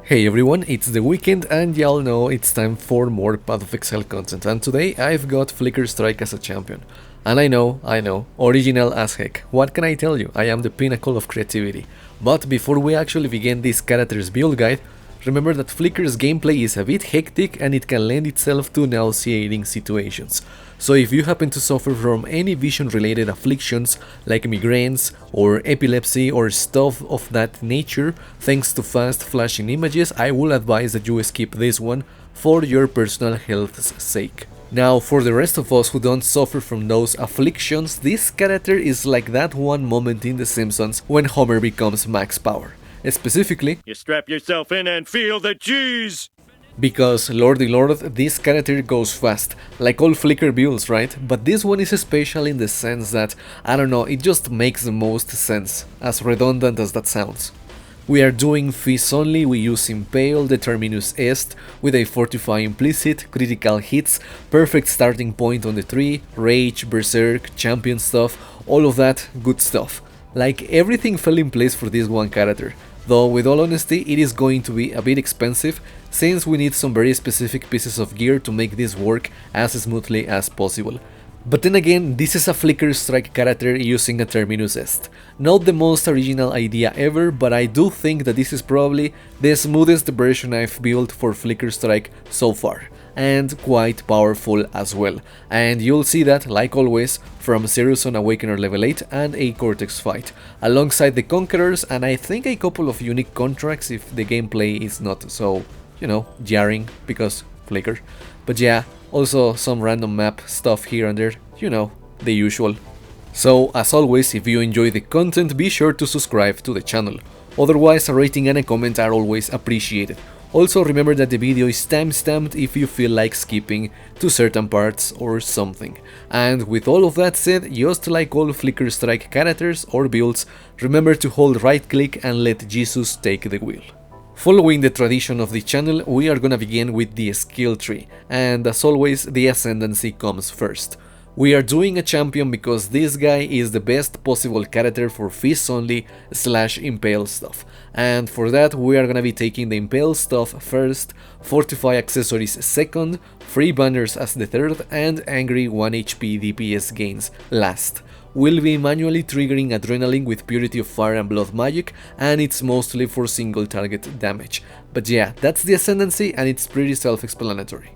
Hey everyone, it's the weekend and y'all know it's time for more Path of Exile content, and today I've got Flicker Strike as a champion. And I know, original as heck. What can I tell you? I am the pinnacle of creativity. But before we actually begin this character's build guide, remember that Flicker's gameplay is a bit hectic and it can lend itself to nauseating situations. So if you happen to suffer from any vision-related afflictions like migraines or epilepsy or stuff of that nature, thanks to fast flashing images, I will advise that you skip this one for your personal health's sake. Now, for the rest of us who don't suffer from those afflictions, this character is like that one moment in The Simpsons when Homer becomes max power. Specifically, you strap yourself in and feel the cheese! Because, lordy lord, this character goes fast, like all Flicker builds, right? But this one is special in the sense that, I don't know, it just makes the most sense, as redundant as that sounds. We are doing Fizz only, we use Impale, the Terminus Est, with a Fortify implicit, critical hits, perfect starting point on the tree, Rage, Berserk, champion stuff, all of that good stuff. Like, everything fell in place for this one character. Though with all honesty it is going to be a bit expensive, since we need some very specific pieces of gear to make this work as smoothly as possible. But then again, this is a Flicker Strike character using a Terminus Est. Not the most original idea ever, but I do think that this is probably the smoothest version I've built for Flicker Strike so far. And quite powerful as well. And you'll see that, like always, from Sirus Awakener level 8 and a Cortex fight, alongside the Conquerors and I think a couple of unique contracts if the gameplay is not so, jarring, because Flicker. But yeah, also some random map stuff here and there, the usual. So, as always, if you enjoy the content, be sure to subscribe to the channel. Otherwise, a rating and a comment are always appreciated. Also remember that the video is timestamped if you feel like skipping to certain parts or something. And with all of that said, just like all Flicker Strike characters or builds, remember to hold right click and let Jesus take the wheel. Following the tradition of the channel, we are gonna begin with the skill tree, and as always the ascendancy comes first. We are doing a champion because this guy is the best possible character for Fizz only / Impale stuff. And for that we are gonna be taking the Impale stuff first, Fortify accessories second, free banners as the third, and angry 1 HP DPS gains last. We'll be manually triggering Adrenaline with Purity of Fire and Blood magic, and it's mostly for single target damage. But yeah, that's the ascendancy and it's pretty self-explanatory.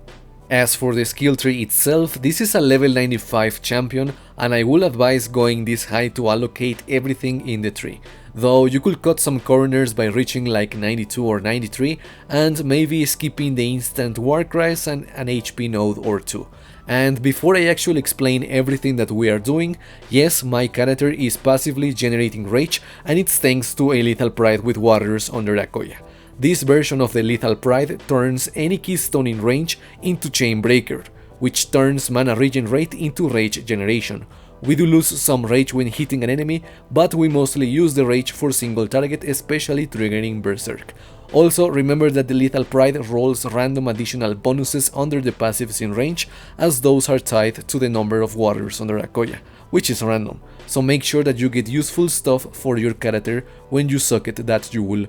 As for the skill tree itself, this is a level 95 champion and I will advise going this high to allocate everything in the tree. Though you could cut some corners by reaching like 92 or 93 and maybe skipping the instant war cries and an HP node or two. And before I actually explain everything that we are doing, yes, my character is passively generating rage and it's thanks to a Lethal Pride with Warriors under Akoya. This version of the Lethal Pride turns any keystone in range into Chainbreaker, which turns mana regen rate into rage generation. We do lose some rage when hitting an enemy, but we mostly use the rage for single target, especially triggering Berserk. Also remember that the Lethal Pride rolls random additional bonuses under the passives in range, as those are tied to the number of warriors under Akoya, which is random. So make sure that you get useful stuff for your character when you suck it that you will,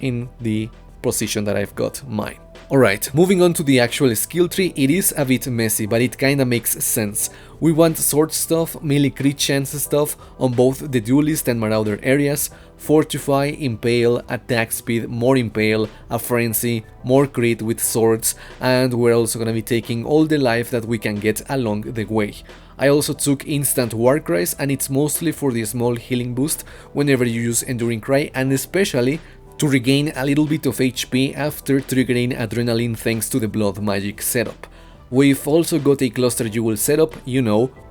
in the position that I've got mine. Alright, moving on to the actual skill tree, it is a bit messy, but it kinda makes sense. We want sword stuff, melee crit chance stuff on both the duelist and marauder areas, Fortify, Impale, attack speed, more Impale, a frenzy, more crit with swords, and we're also gonna be taking all the life that we can get along the way. I also took instant war cries and it's mostly for the small healing boost whenever you use Enduring Cry, and especially to regain a little bit of HP after triggering Adrenaline thanks to the blood magic setup. We've also got a cluster jewel setup,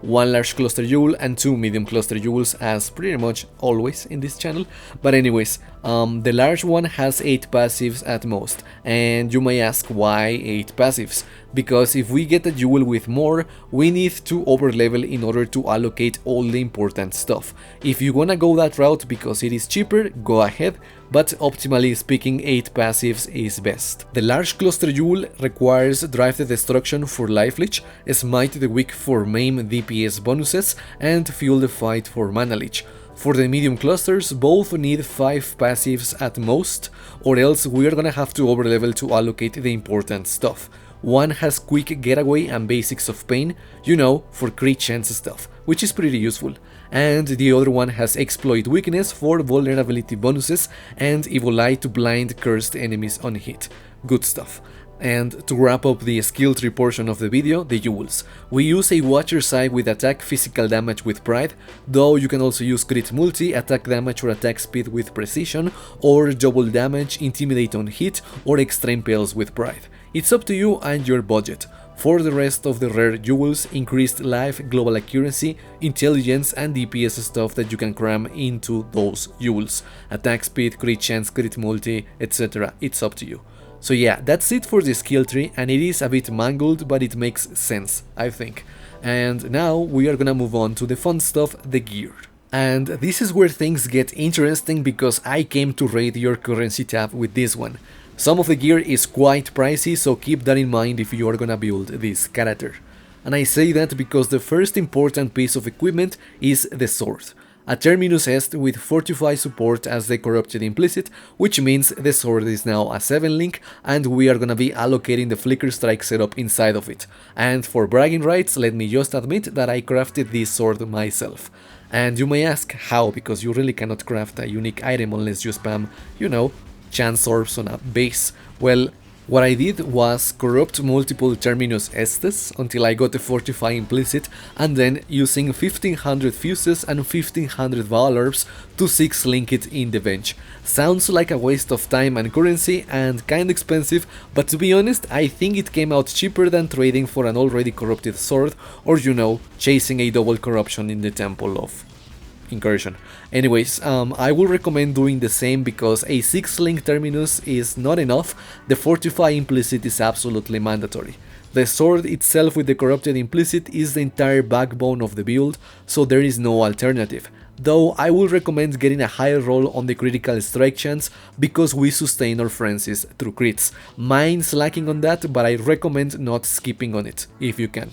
one large cluster jewel and 2 medium cluster jewels, as pretty much always in this channel. But anyways, the large one has 8 passives at most, and you may ask why 8 passives? Because if we get a jewel with more, we need to overlevel in order to allocate all the important stuff. If you wanna go that route because it is cheaper, go ahead, but optimally speaking 8 passives is best. The large cluster jewel requires Drive the Destruction for Life Leech, Smite the Weak for Maim DPS bonuses, and Fuel the Fight for Mana Leech. For the medium clusters, both need 5 passives at most, or else we are gonna have to overlevel to allocate the important stuff. One has quick getaway and basics of pain, you know, for crit chance stuff, which is pretty useful. And the other one has exploit weakness for vulnerability bonuses and evil eye to blind cursed enemies on hit. Good stuff. And to wrap up the skill tree portion of the video, the jewels. We use a Watcher Sight with attack physical damage with pride, though you can also use crit multi, attack damage or attack speed with precision, or double damage, intimidate on hit, or extra impales with pride. It's up to you and your budget. For the rest of the rare jewels, increased life, global accuracy, intelligence and DPS stuff that you can cram into those jewels. Attack speed, crit chance, crit multi, etc. It's up to you. So yeah, that's it for the skill tree, and it is a bit mangled, but it makes sense, I think. And now we are gonna move on to the fun stuff, the gear. And this is where things get interesting because I came to raid your currency tab with this one. Some of the gear is quite pricey, so keep that in mind if you are gonna build this character. And I say that because the first important piece of equipment is the sword. A Terminus Est with Fortify support as the corrupted implicit, which means the sword is now a 7 link and we are gonna be allocating the Flicker Strike setup inside of it. And for bragging rights, let me just admit that I crafted this sword myself. And you may ask how, because you really cannot craft a unique item unless you spam, you know, chance orbs on a base. Well, what I did was corrupt multiple Terminus Estes until I got a Fortify implicit, and then using 1500 fuses and 1500 Vaal orbs to 6 link it in the bench. Sounds like a waste of time and currency and kinda expensive, but to be honest, I think it came out cheaper than trading for an already corrupted sword, or you know, chasing a double corruption in the Temple of Incursion. Anyways, I will recommend doing the same because a 6 link Terminus is not enough. The Fortify implicit is absolutely mandatory. The sword itself with the corrupted implicit is the entire backbone of the build, so there is no alternative. Though I will recommend getting a higher roll on the critical strike chance because we sustain our frenzies through crits. Mine's lacking on that, but I recommend not skipping on it if you can.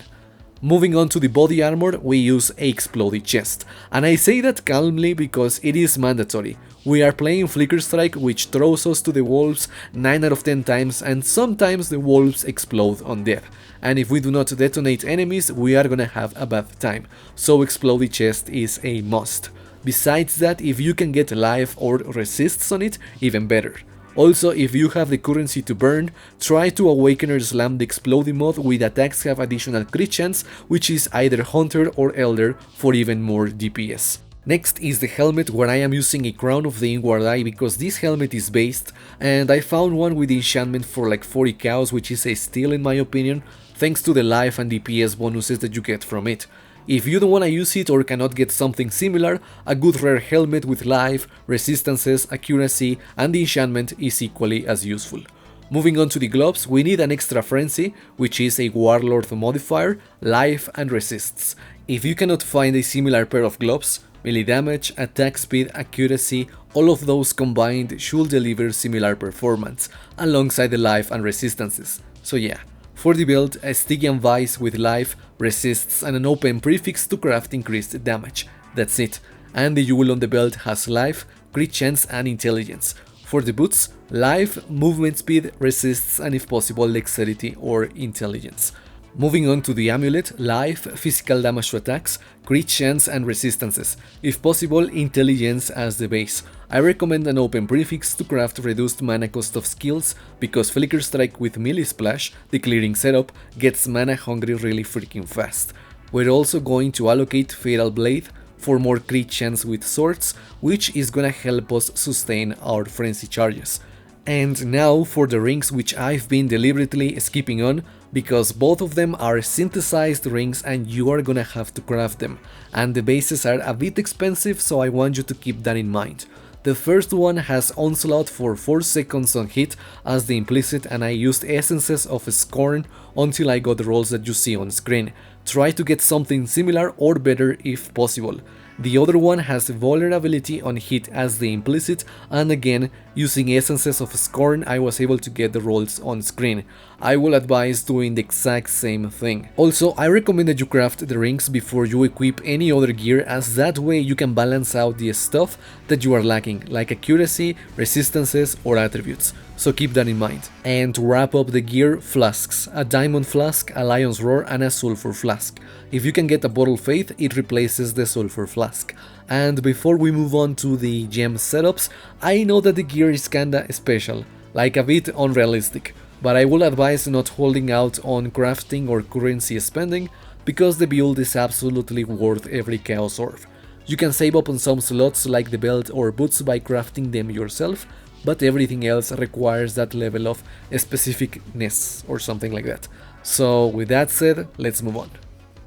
Moving on to the body armor, we use a exploded chest, and I say that calmly because it is mandatory. We are playing Flicker Strike, which throws us to the wolves 9 out of 10 times, and sometimes the wolves explode on death. And if we do not detonate enemies, we are gonna have a bad time, so exploded chest is a must. Besides that, if you can get life or resists on it, even better. Also, if you have the currency to burn, try to Awakener slam the exploding mod with attacks have additional crit chance, which is either Hunter or Elder for even more DPS. Next is the helmet, where I am using a Crown of the Inward Eye because this helmet is based, and I found one with enchantment for like 40 cows, which is a steal in my opinion, thanks to the life and DPS bonuses that you get from it. If you don't want to use it or cannot get something similar, a good rare helmet with life, resistances, accuracy and enchantment is equally as useful. Moving on to the gloves, we need an extra frenzy, which is a Warlord modifier, life and resists. If you cannot find a similar pair of gloves, melee damage, attack speed, accuracy, all of those combined should deliver similar performance, alongside the life and resistances. So yeah. For the build, a Stygian Vice with life, resists and an open prefix to craft increased damage. That's it. And the jewel on the belt has life, crit chance and intelligence. For the boots, life, movement speed, resists and if possible dexterity or intelligence. Moving on to the amulet, life, physical damage to attacks, crit chance and resistances, if possible intelligence as the base. I recommend an open prefix to craft reduced mana cost of skills, because Flicker Strike with melee splash, the clearing setup, gets mana hungry really freaking fast. We're also going to allocate Fatal Blade for more crit chance with swords, which is gonna help us sustain our frenzy charges. And now for the rings, which I've been deliberately skipping on, because both of them are synthesized rings and you are gonna have to craft them, and the bases are a bit expensive, so I want you to keep that in mind. The first one has Onslaught for 4 seconds on hit as the implicit, and I used Essences of Scorn until I got the rolls that you see on screen. Try to get something similar or better if possible. The other one has vulnerability on hit as the implicit, and again, using Essences of Scorn I was able to get the rolls on screen. I will advise doing the exact same thing. Also, I recommend that you craft the rings before you equip any other gear, as that way you can balance out the stuff that you are lacking, like accuracy, resistances or attributes. So keep that in mind. And to wrap up the gear, flasks. A diamond flask, a lion's roar and a sulfur flask. If you can get a bottle faith, it replaces the sulfur flask. And before we move on to the gem setups, I know that the gear is kinda special, like a bit unrealistic, but I will advise not holding out on crafting or currency spending, because the build is absolutely worth every chaos orb. You can save up on some slots like the belt or boots by crafting them yourself, but everything else requires that level of specificness or something like that. So with that said, let's move on.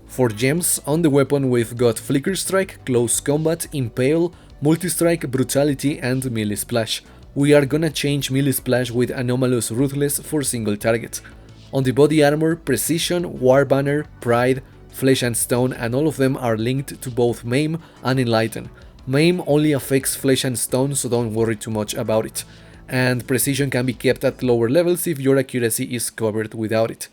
For gems, on the weapon we've got Flicker Strike, Close Combat, Impale, Multi-Strike, Brutality and Melee Splash. We are gonna change Melee Splash with Anomalous Ruthless for single target. On the body armor, Precision, War Banner, Pride, Flesh and Stone, and all of them are linked to both Maim and Enlighten. Maim only affects Flesh and Stone, so don't worry too much about it. And Precision can be kept at lower levels if your accuracy is covered without it.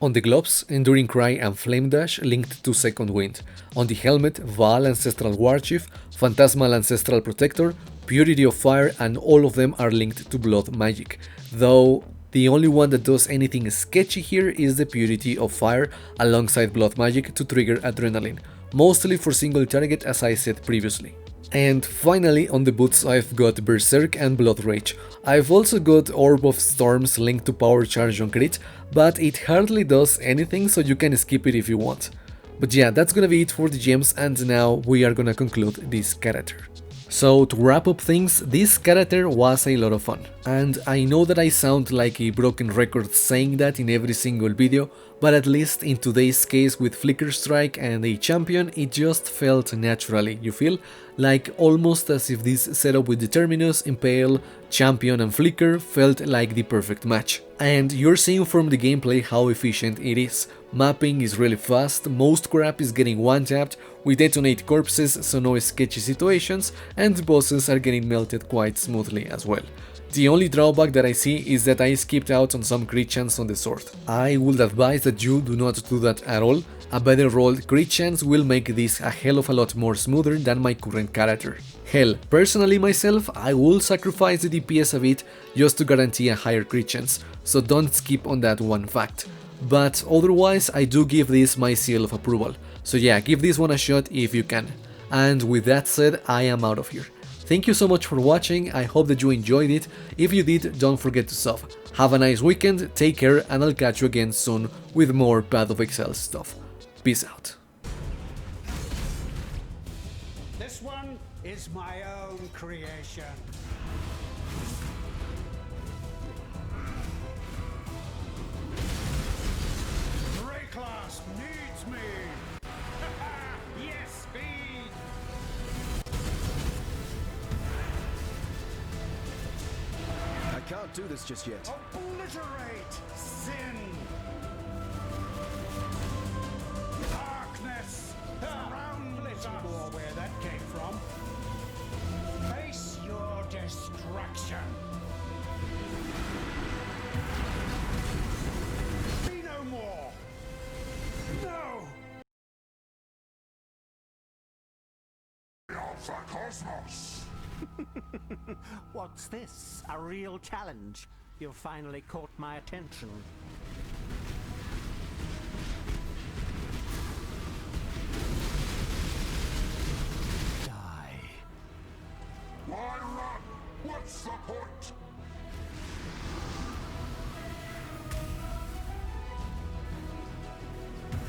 On the gloves, Enduring Cry and Flame Dash linked to Second Wind. On the helmet, Vaal Ancestral Warchief, Phantasmal Ancestral Protector, Purity of Fire, and all of them are linked to Blood Magic. Though the only one that does anything sketchy here is the Purity of Fire alongside Blood Magic to trigger Adrenaline, mostly for single target as I said previously. And finally, on the boots I've got Berserk and Blood Rage. I've also got Orb of Storms linked to Power Charge on crit, but it hardly does anything, so you can skip it if you want. But yeah, that's gonna be it for the gems, and now we are gonna conclude this character. So to wrap up things, this character was a lot of fun, and I know that I sound like a broken record saying that in every single video, but at least in today's case with Flicker Strike and a champion, it just felt naturally, you feel? Like almost as if this setup with the Terminus, Impale, Champion and Flicker felt like the perfect match. And you're seeing from the gameplay how efficient it is. Mapping is really fast, most crap is getting one-tapped, we detonate corpses so no sketchy situations, and bosses are getting melted quite smoothly as well. The only drawback that I see is that I skipped out on some crit chance on the sword. I would advise that you do not do that at all. A better rolled crit chance will make this a hell of a lot more smoother than my current character. Hell, personally myself, I will sacrifice the DPS a bit just to guarantee a higher crit chance, so don't skip on that one fact. But otherwise, I do give this my seal of approval. So yeah, give this one a shot if you can. And with that said, I am out of here. Thank you so much for watching, I hope that you enjoyed it. If you did, don't forget to sub. Have a nice weekend, take care, and I'll catch you again soon with more Path of Exile stuff. Peace out. This one is my own creation. Class needs me! Yes, speed! I can't do this just yet. Obliterate sin! Darkness! Surround little more where that came from. Face your destruction! Be no more! No! Alpha Cosmos! What's this? A real challenge? You've finally caught my attention. Die. Why run? What's the point?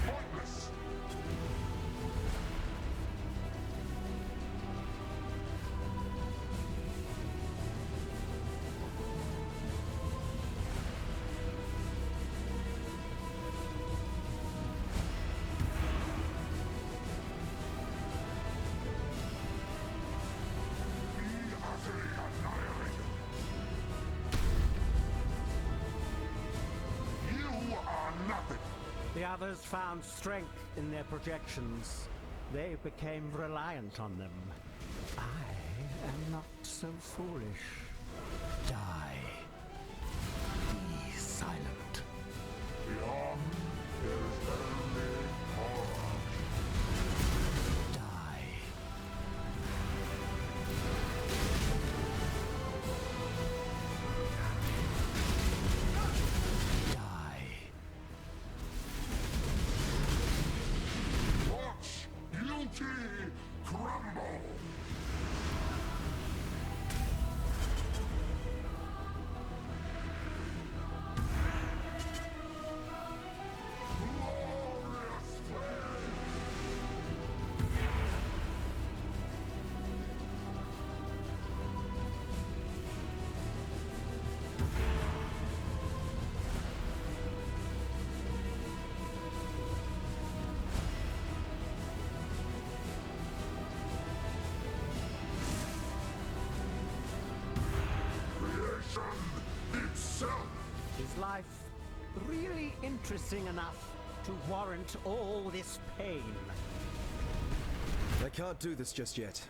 Pointless! The others found strength in their projections. They became reliant on them. I am not so foolish. Die. Be silent. Beyond, there is only horror. Die. Die. Watch Yuki crumble! Glorious flame! Creation itself! Is life really interesting enough to warrant all this pain? I can't do this just yet.